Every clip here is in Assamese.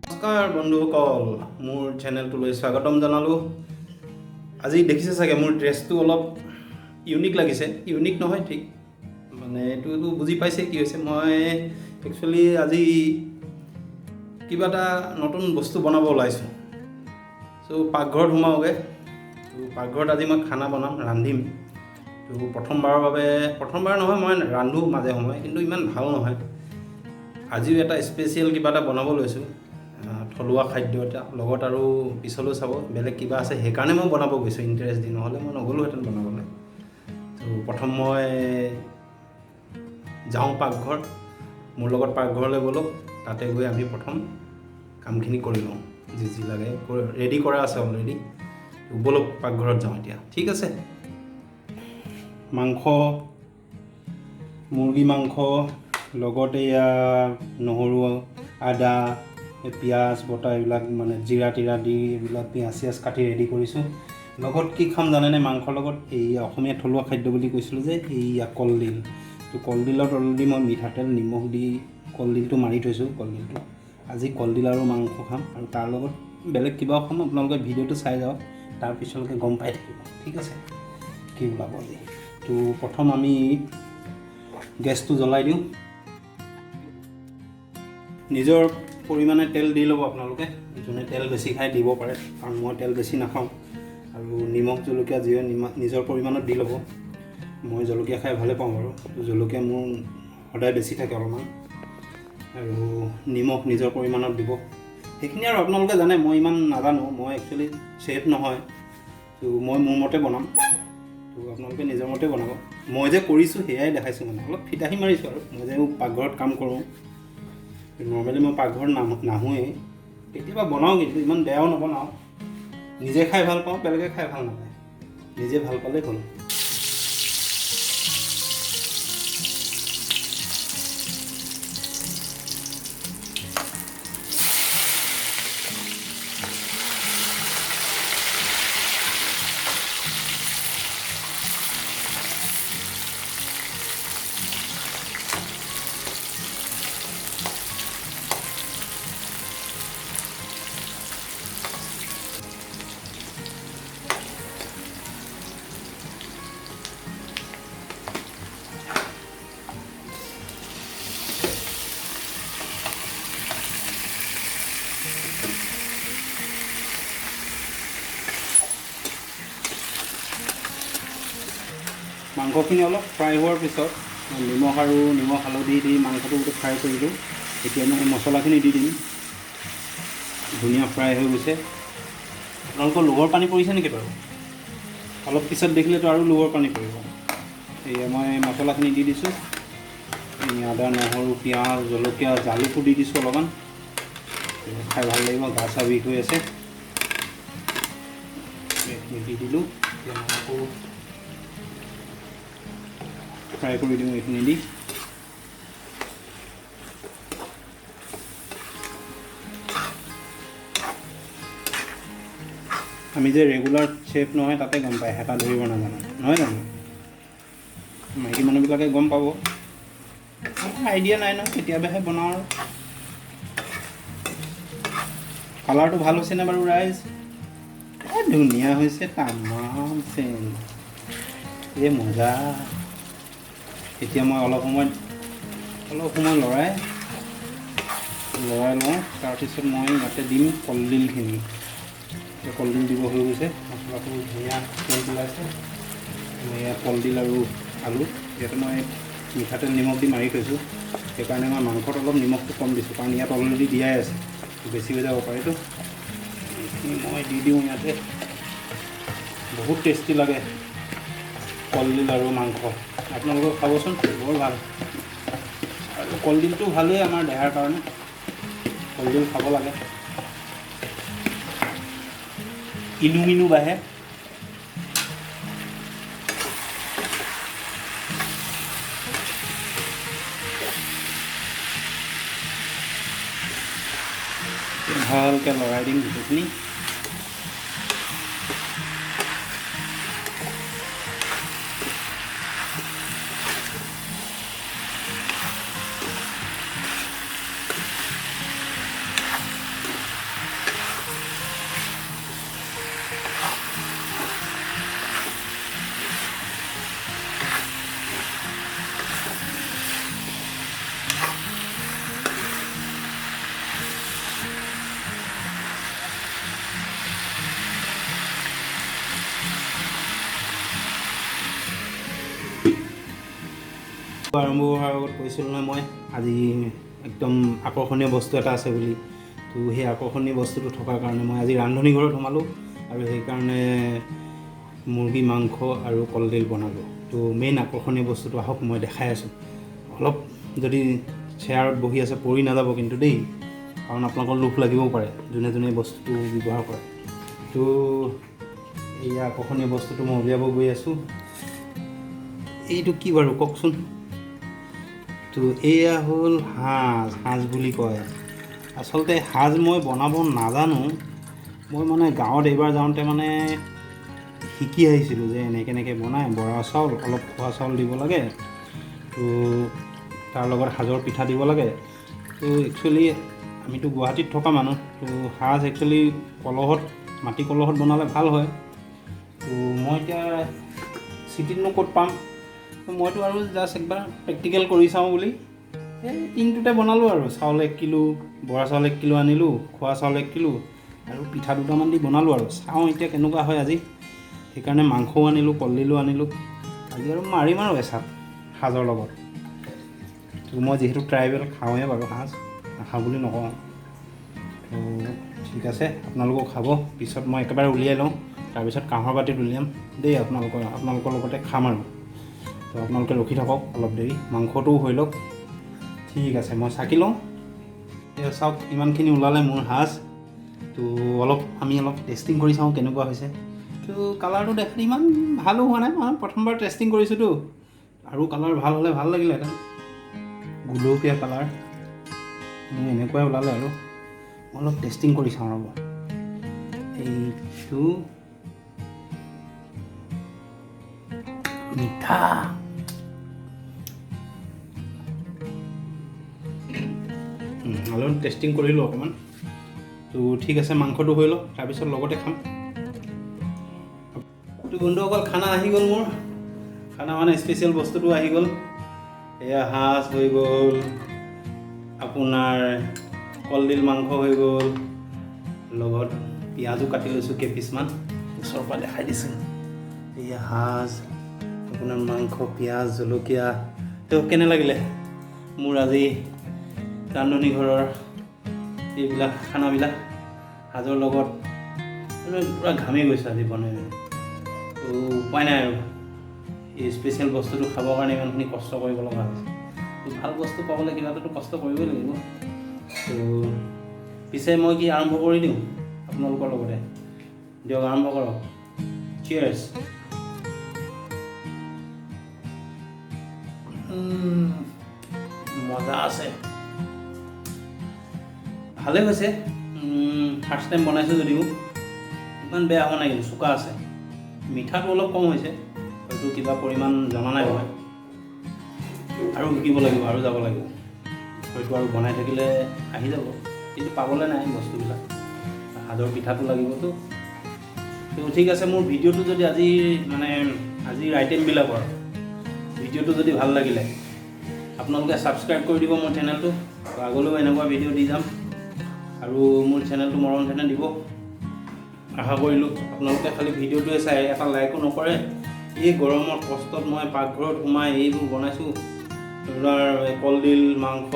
নমস্কাৰ বন্ধুসকল, মোৰ চেনেলটোলৈ স্বাগতম জনালোঁ। আজি দেখিছে চাগে মোৰ ড্ৰেছটো অলপ ইউনিক লাগিছে। ইউনিক নহয়, ঠিক মানে এইটোতো বুজি পাইছে কি হৈছে। মই একচুৱেলি আজি কিবা এটা নতুন বস্তু বনাব ওলাইছোঁ। চ' পাকঘৰত সোমাওঁগৈ। ত' পাকঘৰত আজি মই খানা বনাম, ৰান্ধিম। ত' প্ৰথমবাৰ নহয়, মই ৰান্ধোঁ মাজে সময়ে, কিন্তু ইমান ভাল নহয়। আজিও এটা স্পেচিয়েল কিবা এটা বনাব লৈছোঁ, থলুৱা খাদ্য এটা লগত, আৰু পিছলৈ চাব বেলেগ কিবা আছে, সেইকাৰণে মই বনাব গৈছোঁ ইণ্টাৰেষ্ট দি, নহ'লে মই নগ'লোহেঁতেন বনাবলৈ। তো প্ৰথম মই যাওঁ পাকঘৰ, মোৰ লগত পাকঘৰলৈ গ'লোঁ। তাতে গৈ আমি প্ৰথম কামখিনি কৰি লওঁ, যি লাগে ৰেডি কৰা আছে অলৰেডি। ব'লক পাকঘৰত যাওঁ এতিয়া, ঠিক আছে। মাংস, মুৰ্গী মাংস, লগতে এয়া নহৰু, আদা, পিঁয়াজ বটা, এইবিলাক মানে জিৰা তিৰা দি এইবিলাক পিঁয়াজ চিয়াজ কাটি ৰেডি কৰিছোঁ। লগত কি খাম জানেনে? মাংসৰ লগত এই অসমীয়া থলুৱা খাদ্য বুলি কৈছিলোঁ যে, এইয়া কলডিল। তো কলডিলত অলৰেডি মই মিঠাতেল নিমখ দি কলডিলটো মাৰি থৈছোঁ। কলডিলটো আজি কলডিল আৰু মাংস খাম, আৰু তাৰ লগত বেলেগ কিবাও খাম। আপোনালোকে ভিডিঅ'টো চাই যাওক, তাৰ পিছলৈকে গম পাই থাকিব, ঠিক আছে, কি ওলাব আজি। তো প্ৰথম আমি গেছটো জ্বলাই দিওঁ। নিজৰ পৰিমাণে তেল দি ল'ব আপোনালোকে। যোনে তেল বেছি খাই দিব পাৰে, কাৰণ মই তেল বেছি নাখাওঁ। আৰু নিমখ জলকীয়া যিয়ে নিজৰ পৰিমাণত দি ল'ব। মই জলকীয়া খাই ভালে পাওঁ বাৰু, জলকীয়া মোৰ সদায় বেছি থাকে অলপমান। আৰু নিমখ নিজৰ পৰিমাণত দিব। সেইখিনি আৰু আপোনালোকে জানে, মই ইমান নাজানো, মই একচুৱেলি চেফ নহয়। তো মই মোৰ মতে বনাম, তো আপোনালোকে নিজৰ মতে বনাব। মই যে কৰিছোঁ সেয়াই দেখাইছোঁ, মানে অলপ ফিতাহি মাৰিছোঁ। আৰু মই যে পাকঘৰত কাম কৰোঁ, নৰ্মেলি মই পাকঘৰত নাহোঁৱেই, কেতিয়াবা বনাওঁ, কিন্তু ইমান বেয়াও নবনাওঁ। নিজে খাই ভাল পাওঁ, বেলেগে খাই ভাল নাপায়, নিজে ভাল পালেই হ'ল। মাংসখিনি অলপ ফ্ৰাই হোৱাৰ পিছত নিমখ হালধি দি মাংসটো গোটেই ফ্ৰাই কৰিলোঁ। এতিয়া মই মছলাখিনি দি দিম। ধুনীয়া ফ্ৰাই হৈ গৈছে। আপোনালোকৰ লোভৰ পানী পৰিছে নেকি বাৰু? অলপ পিছত দেখিলেতো আৰু লোভৰ পানী পৰিব। এয়া মই মছলাখিনি দি দিছোঁ। আদা, নহৰু, পিঁয়াজ, জলকীয়া, জালুকো দি দিছোঁ অলপমান। খাই ভাল লাগিব, গা চা বিষ হৈ আছে। এইখিনি দি দিলোঁ। এতিয়া আকৌ ফ্ৰাই কৰি দিওঁ এইখিনি দি। আমি যে ৰেগুলাৰ চেফ নহয়, তাতে গম পায়, হেতা ধৰিব নাজানো, নহয় জানো? মাইকী মানুহবিলাকে গম পাব, আইডিয়া নাই নহয়, কেতিয়াবাহে বনাওঁ আৰু। কালাৰটো ভাল হৈছেনে বাৰু ৰাইজ? ধুনীয়া হৈছে, তামাম চেন, এই মজা। এতিয়া মই অলপ সময় লৰাই লওঁ। তাৰপিছত মই ইয়াতে দিম কলডিলখিনি। কলডিল দিব হৈ গৈছে, মছলাটো ধুনীয়া চেণ্ট ওলাইছে। এয়া কলডিল আৰু আলু। ইয়াতে মই মিঠাতেল নিমখ দি মাৰি থৈছোঁ, সেইকাৰণে মই মাংসত অলপ নিমখটো কম দিছোঁ, কাৰণ ইয়াত অলৰেডি দিয়াই আছে, বেছি হৈ যাব পাৰেতো। এইখিনি মই দি দিওঁ ইয়াতে। বহুত টেষ্টি লাগে কলডিল আৰু মাংস, আপোনালোকে খাবচোন, বৰ ভাল। আৰু কলডিলটো ভালেই আমাৰ দেহাৰ কাৰণে, কলডিল খাব লাগে। ইনুমিনু বাঢ়ে। ভালকৈ লৰাই দিম গোটেইখিনি। আৰম্ভ হোৱাৰ আগত কৈছিলোঁ নহয় মই আজি একদম আকৰ্ষণীয় বস্তু এটা আছে বুলি। তো সেই আকৰ্ষণীয় বস্তুটো থকাৰ কাৰণে মই আজি ৰান্ধনি ঘৰত সোমালোঁ আৰু সেইকাৰণে মুৰ্গী মাংস আৰু কলডিল বনালোঁ। তো মেইন আকৰ্ষণীয় বস্তুটো আহক মই দেখাই আছোঁ। অলপ যদি চেয়াৰত বহি আছে পৰি নাযাব কিন্তু দেই, কাৰণ আপোনালোকৰ লোভ লাগিবও পাৰে যোনে যোনে বস্তুটো ব্যৱহাৰ কৰে। তো এয়া আকৰ্ষণীয় বস্তুটো মই উলিয়াব গৈ আছোঁ। এইটো কি বাৰু কওকচোন? তো এয়া হ'ল সাজ বুলি কয়। আচলতে সাজ মই বনাব নাজানো। মই মানে গাঁৱত এইবাৰ যাওঁতে মানে শিকি আহিছিলোঁ যে এনেকৈ বনায়। বৰা চাউল, অলপ খোৱা চাউল দিব লাগে, তো তাৰ লগত সাজৰ পিঠা দিব লাগে। তো একচুৱেলি আমিতো গুৱাহাটীত থকা মানুহ, তো সাজ একচুৱেলি কলহত, মাটি কলহত বনালে ভাল হয়। তো মই এতিয়া চিটিতনো ক'ত পাম, তো মইতো আৰু জাষ্ট একবাৰ প্ৰেক্টিকেল কৰি চাওঁ বুলি এই টিনটোতে বনালোঁ আৰু। চাউল 1 কিলো, বৰা চাউল 1 কিলো আনিলোঁ, খোৱা চাউল 1 কিলো আৰু পিঠা দুটামান দি বনালোঁ আৰু। চাওঁ এতিয়া কেনেকুৱা হয় আজি। সেইকাৰণে মাংসও আনিলোঁ, কলডিলো আনিলোঁ। আজি আৰু মাৰিম আৰু এচাত সাজৰ লগত। তো মই যিহেতু ট্ৰাইবেল খাওঁৱে বাৰু সাজ, নাখাওঁ বুলি নকওঁ। তো ঠিক আছে, আপোনালোকেও খাব। পিছত মই একেবাৰে উলিয়াই লওঁ, তাৰপিছত কাঁহৰ বাতিত উলিয়াম দেই। আপোনালোকৰ লগতে খাম আৰু। তো আপোনালোকে ৰখি থাকক অলপ দেৰি, মাংসটোও হৈ লওক। ঠিক আছে, মই চাকি লওঁ। এতিয়া চাওক ইমানখিনি ওলালে মোৰ সাজ। তো আমি অলপ টেষ্টিং কৰি চাওঁ কেনেকুৱা হৈছে। তো কালাৰটো দেখাত ইমান ভালো হোৱা নাই, মই প্ৰথমবাৰ টেষ্টিং কৰিছোঁতো। আৰু কালাৰ ভাল হ'লে ভাল লাগিলেহেঁতেন, গুলপীয়া কালাৰ। মোৰ এনেকুৱাই ওলালে আৰু। মই অলপ টেষ্টিং কৰি চাওঁ ৰ'ব। এইটো মিঠা। অলপ টেষ্টিং কৰিলোঁ অকণমান। তো ঠিক আছে, মাংসটো হৈ লওক, তাৰপিছত লগতে খাম। তো বন্ধুসকল, খানা আহি গ'ল মোৰ। খানা মানে স্পেচিয়েল বস্তুটো আহি গ'ল। এয়া সাজ হৈ গ'ল, আপোনাৰ কলডিল মাংস হৈ গ'ল, লগত পিঁয়াজো কাটি লৈছোঁ কেইপিচমান, ওচৰৰ পৰা দেখাই দিছোঁ। এয়া সাজ, আপোনাৰ মাংস, পিঁয়াজ, জলকীয়া। তো কেনে লাগিলে মোৰ আজি ৰান্ধনি ঘৰৰ এইবিলাক খানাবিলাক সাজৰ লগত? পূৰা ঘামি গৈছোঁ আজি বনাই। তো উপায় নাই আৰু, এই স্পেচিয়েল বস্তুটো খাবৰ কাৰণে ইমানখিনি কষ্ট কৰিব লগা হৈছে। তো ভাল বস্তু পাবলৈ কিবা এটাতো কষ্ট কৰিবই লাগিব। তো পিছে মই কি আৰম্ভ কৰি দিওঁ আপোনালোকৰ লগতে? দিয়ক, আৰম্ভ কৰক। চিয়াৰ্ছ। মজা আছে, ভালে হৈছে। ফাৰ্ষ্ট টাইম বনাইছোঁ যদিও ইমান বেয়া হোৱা নাই, কিন্তু চোকা আছে। মিঠাটো অলপ কম হৈছে, হয়তো কিবা পৰিমাণ জনা নাই মই। আৰু শিকিব লাগিব, আৰু যাব লাগিব। হয়তো আৰু বনাই থাকিলে আহি যাব, কিন্তু পাবলৈ নাই বস্তুবিলাক। সাজৰ পিঠাটো লাগিবতো। তো ঠিক আছে, মোৰ ভিডিঅ'টো যদি আজিৰ আইটেমবিলাকৰ ভিডিঅ'টো যদি ভাল লাগিলে আপোনালোকে ছাবস্ক্ৰাইব কৰি দিব মোৰ চেনেলটো। আগলৈও এনেকুৱা ভিডিঅ' দি যাম, আৰু মোৰ চেনেলটো মৰম চেনেল দিব আশা কৰিলোঁ। আপোনালোকে খালি ভিডিঅ'টোৱে চাই এটা লাইকো নকৰে। এই গৰমত কষ্টত মই পাকঘৰত সোমাই এইবোৰ বনাইছোঁ। আপোনাৰ কলডিল মাংস,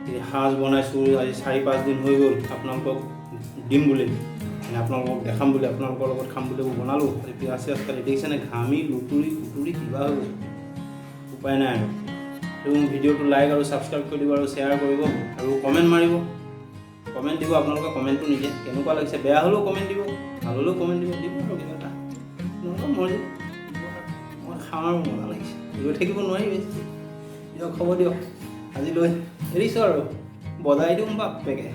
এই সাজ বনাইছোঁ। আজি 4-5 দিন হৈ গ'ল আপোনালোকক দিম বুলি, আপোনালোকক দেখাম বুলি, আপোনালোকৰ লগত খাম বুলি বনালোঁ। পিঁয়াজ চিয়াজ কাটি দেখিছেনে, ঘামি লুতুৰি পুতুৰি কিবা হৈ গৈছে। উপায় নাই আৰু। তো ভিডিঅ'টো লাইক আৰু ছাবস্ক্ৰাইব কৰি দিব, আৰু শ্বেয়াৰ কৰিব, আৰু কমেণ্ট মাৰিব। কমেণ্ট দিব, আপোনালোকে কমেণ্টটো নিদিয়ে। কেনেকুৱা লাগিছে, বেয়া হ'লেও কমেণ্ট দিব, ভাল হ'লেও কমেণ্ট দিব আৰু কিবা এটা। আপোনালোকৰ মৰ্জি। মই খাওঁ আৰু মজা লাগিছে, ৰৈ থাকিব নোৱাৰি বেছি। দিয়ক, হ'ব দিয়ক, আজিলৈ এৰিছোঁ আৰু। বজাই দিওঁ বাপেকে।